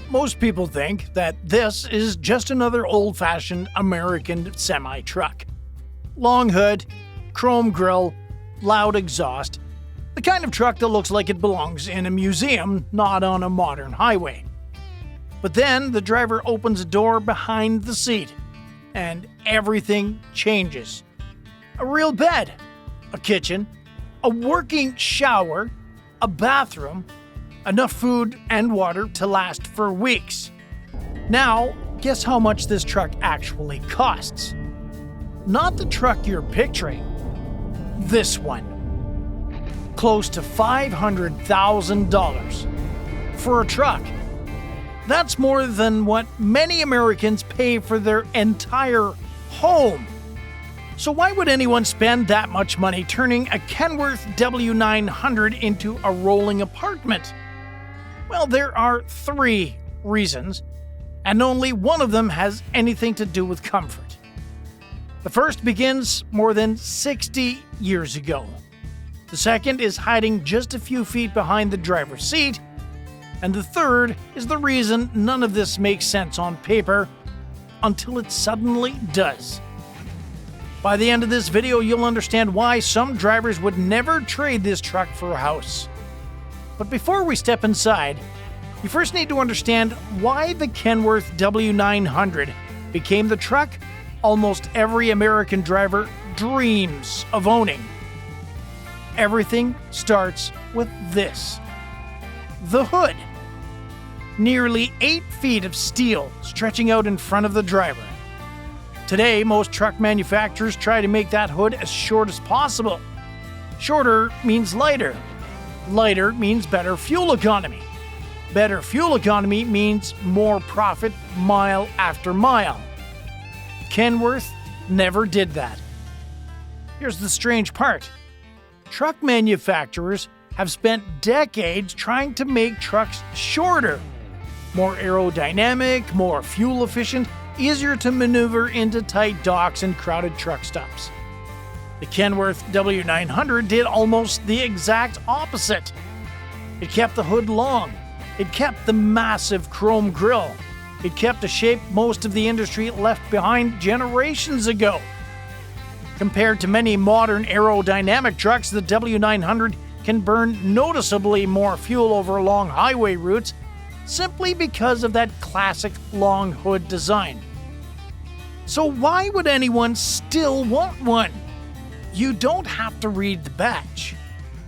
Most people think that this is just another old-fashioned American semi-truck. Long hood, chrome grille, loud exhaust, the kind of truck that looks like it belongs in a museum, not on a modern highway. But then the driver opens a door behind the seat, and everything changes. A real bed, a kitchen, a working shower, a bathroom, enough food and water to last for weeks. Now, guess how much this truck actually costs? Not the truck you're picturing. This one. Close to $500,000 for a truck. That's more than what many Americans pay for their entire home. So why would anyone spend that much money turning a Kenworth W900 into a rolling apartment? Well, there are 3 reasons, and only one of them has anything to do with comfort. The first begins more than 60 years ago. The second is hiding just a few feet behind the driver's seat, and the third is the reason none of this makes sense on paper until it suddenly does. By the end of this video, you'll understand why some drivers would never trade this truck for a house. But before we step inside, you first need to understand why the Kenworth W900 became the truck almost every American driver dreams of owning. Everything starts with this: the hood. Nearly 8 feet of steel stretching out in front of the driver. Today, most truck manufacturers try to make that hood as short as possible. Shorter means lighter. Lighter means better fuel economy. Better fuel economy means more profit mile after mile. Kenworth never did that. Here's the strange part. Truck manufacturers have spent decades trying to make trucks shorter, more aerodynamic, more fuel efficient, easier to maneuver into tight docks and crowded truck stops. The Kenworth W900 did almost the exact opposite. It kept the hood long. It kept the massive chrome grille. It kept a shape most of the industry left behind generations ago. Compared to many modern aerodynamic trucks, the W900 can burn noticeably more fuel over long highway routes simply because of that classic long hood design. So why would anyone still want one? You don't have to read the badge.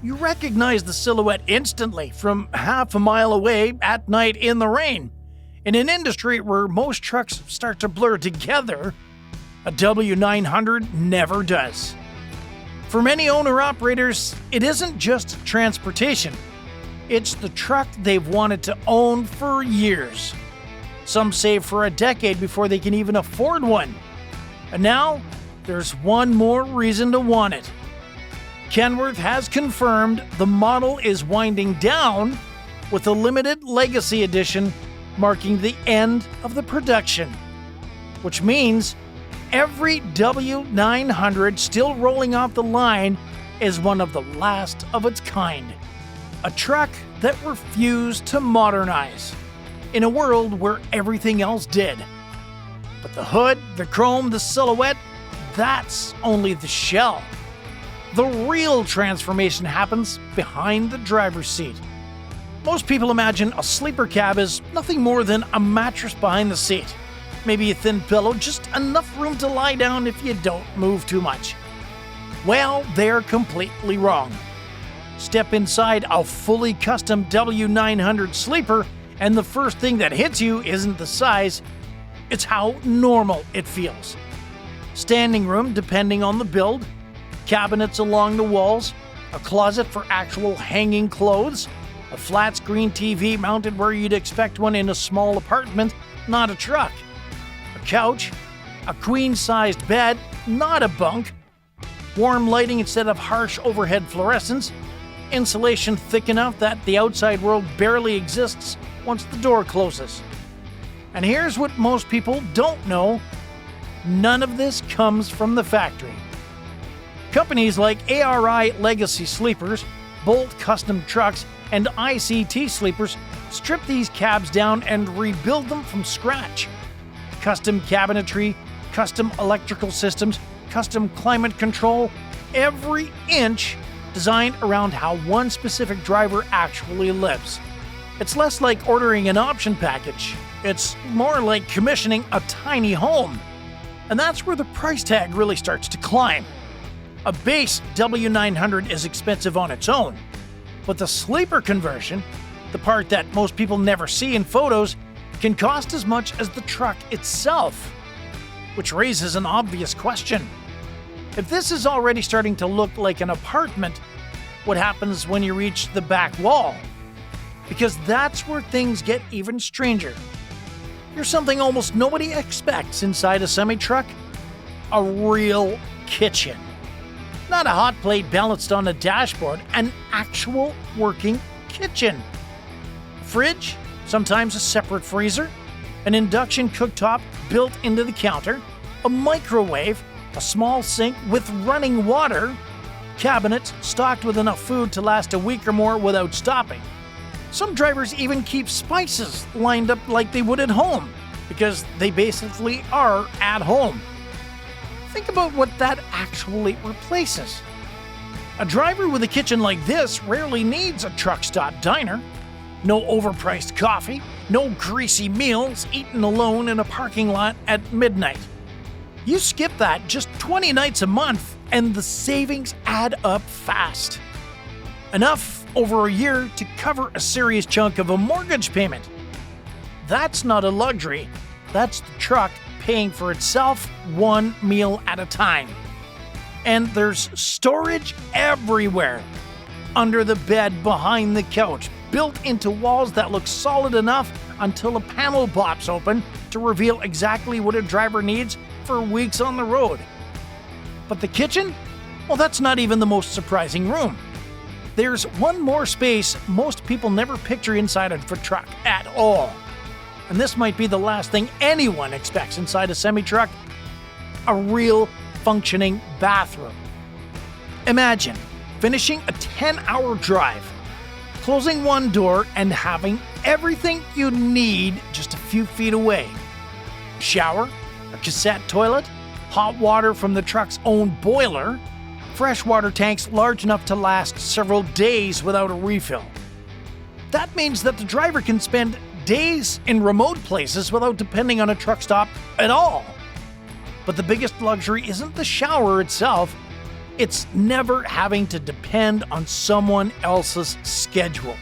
You recognize the silhouette instantly from half a mile away at night in the rain. In an industry where most trucks start to blur together, a W900 never does. For many owner-operators, it isn't just transportation. It's the truck they've wanted to own for years. Some save for a decade before they can even afford one. And now, there's one more reason to want it. Kenworth has confirmed the model is winding down, with a limited legacy edition marking the end of the production. Which means every W900 still rolling off the line is one of the last of its kind. A truck that refused to modernize, in a world where everything else did. But the hood, the chrome, the silhouette, that's only the shell. The real transformation happens behind the driver's seat. Most people imagine a sleeper cab is nothing more than a mattress behind the seat. Maybe a thin pillow, just enough room to lie down if you don't move too much. Well, they're completely wrong. Step inside a fully custom W900 Sleeper, and the first thing that hits you isn't the size, it's how normal it feels. Standing room depending on the build, cabinets along the walls, a closet for actual hanging clothes, a flat screen TV mounted where you'd expect one in a small apartment, not a truck, a couch, a queen-sized bed, not a bunk, warm lighting instead of harsh overhead fluorescence, insulation thick enough that the outside world barely exists once the door closes. And here's what most people don't know: none of this comes from the factory. Companies like ARI Legacy Sleepers, Bolt Custom Trucks, and ICT Sleepers strip these cabs down and rebuild them from scratch. Custom cabinetry, custom electrical systems, custom climate control, every inch designed around how one specific driver actually lives. It's less like ordering an option package. It's more like commissioning a tiny home. And that's where the price tag really starts to climb. A base W900 is expensive on its own, but the sleeper conversion, the part that most people never see in photos, can cost as much as the truck itself. Which raises an obvious question. If this is already starting to look like an apartment, what happens when you reach the back wall? Because that's where things get even stranger. Here's something almost nobody expects inside a semi-truck: a real kitchen. Not a hot plate balanced on a dashboard, an actual working kitchen. Fridge, sometimes a separate freezer, an induction cooktop built into the counter, a microwave, a small sink with running water, cabinets stocked with enough food to last a week or more without stopping. Some drivers even keep spices lined up like they would at home, because they basically are at home. Think about what that actually replaces. A driver with a kitchen like this rarely needs a truck stop diner. No overpriced coffee, no greasy meals eaten alone in a parking lot at midnight. You skip that just 20 nights a month, and the savings add up fast. Enough over a year to cover a serious chunk of a mortgage payment. That's not a luxury, that's the truck paying for itself one meal at a time. And there's storage everywhere. Under the bed, behind the couch, built into walls that look solid enough until a panel pops open to reveal exactly what a driver needs for weeks on the road. But the kitchen? Well, that's not even the most surprising room. There's one more space most people never picture inside a truck at all. And this might be the last thing anyone expects inside a semi-truck: a real functioning bathroom. Imagine finishing a 10-hour drive, closing one door, and having everything you need just a few feet away. A shower, a cassette toilet, hot water from the truck's own boiler, fresh water tanks large enough to last several days without a refill. That means that the driver can spend days in remote places without depending on a truck stop at all. But the biggest luxury isn't the shower itself, it's never having to depend on someone else's schedule.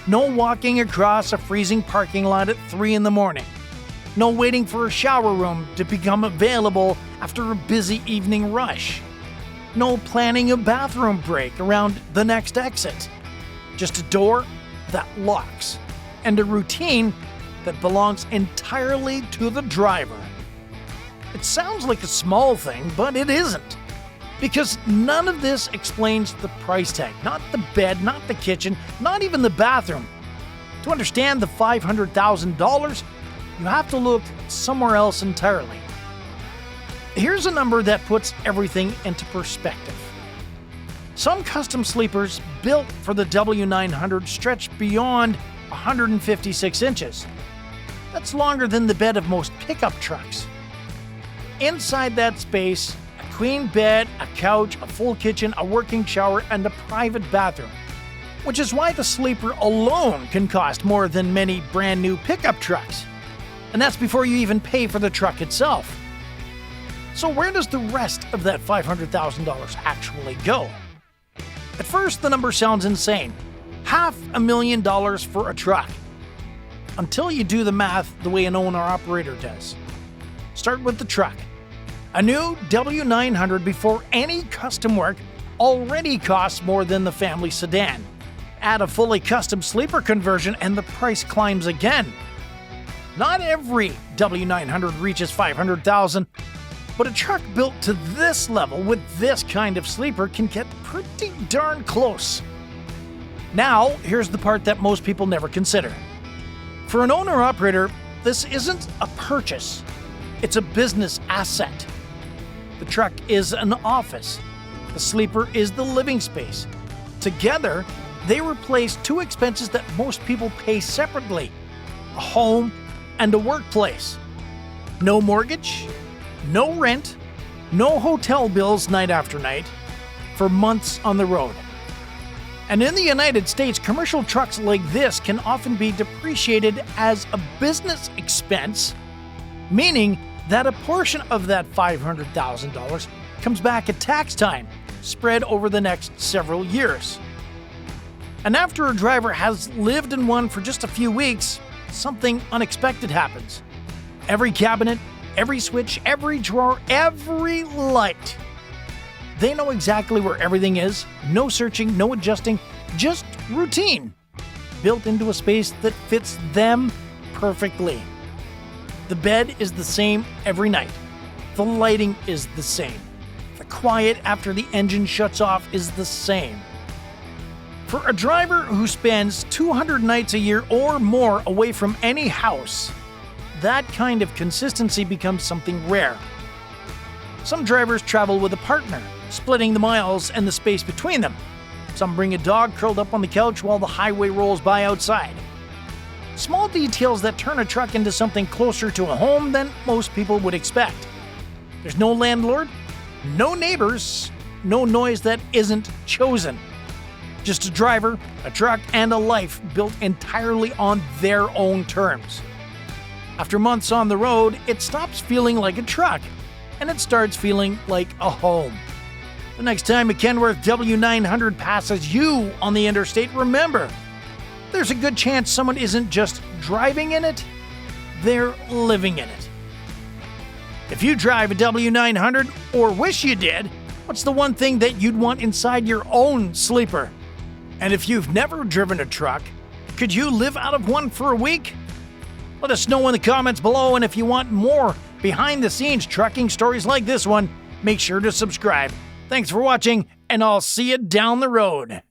No walking across a freezing parking lot at 3 in the morning. No waiting for a shower room to become available after a busy evening rush. No planning a bathroom break around the next exit. Just a door that locks, and a routine that belongs entirely to the driver. It sounds like a small thing, but it isn't. Because none of this explains the price tag. Not the bed, not the kitchen, not even the bathroom. To understand the $500,000, you have to look somewhere else entirely. Here's a number that puts everything into perspective. Some custom sleepers built for the W900 stretch beyond 156 inches. That's longer than the bed of most pickup trucks. Inside that space, a queen bed, a couch, a full kitchen, a working shower, and a private bathroom. Which is why the sleeper alone can cost more than many brand new pickup trucks. And that's before you even pay for the truck itself. So where does the rest of that $500,000 actually go? At first, the number sounds insane. $500,000 for a truck. Until you do the math the way an owner-operator does. Start with the truck. A new W900 before any custom work already costs more than the family sedan. Add a fully custom sleeper conversion and the price climbs again. Not every W900 reaches $500,000, but a truck built to this level with this kind of sleeper can get pretty darn close. Now, here's the part that most people never consider. For an owner-operator, this isn't a purchase. It's a business asset. The truck is an office. The sleeper is the living space. Together, They replace two expenses that most people pay separately: a home and a workplace. No mortgage, no rent, no hotel bills night after night, for months on the road. And in the United States, commercial trucks like this can often be depreciated as a business expense, meaning that a portion of that $500,000 comes back at tax time, spread over the next several years. And after a driver has lived in one for just a few weeks, something unexpected happens. Every cabinet, every switch, every drawer, every light. They know exactly where everything is. No searching, no adjusting, just routine, built into a space that fits them perfectly. The bed is the same every night. The lighting is the same. The quiet after the engine shuts off is the same. For a driver who spends 200 nights a year or more away from any house, that kind of consistency becomes something rare. Some drivers travel with a partner, splitting the miles and the space between them. Some bring a dog curled up on the couch while the highway rolls by outside. Small details that turn a truck into something closer to a home than most people would expect. There's no landlord, no neighbors, no noise that isn't chosen. Just a driver, a truck, and a life built entirely on their own terms. After months on the road, it stops feeling like a truck, and it starts feeling like a home. The next time a Kenworth W900 passes you on the interstate, remember, there's a good chance someone isn't just driving in it, they're living in it. If you drive a W900 or wish you did, what's the one thing that you'd want inside your own sleeper? And if you've never driven a truck, could you live out of one for a week? Let us know in the comments below, and if you want more behind-the-scenes trucking stories like this one, make sure to subscribe. Thanks for watching, and I'll see you down the road.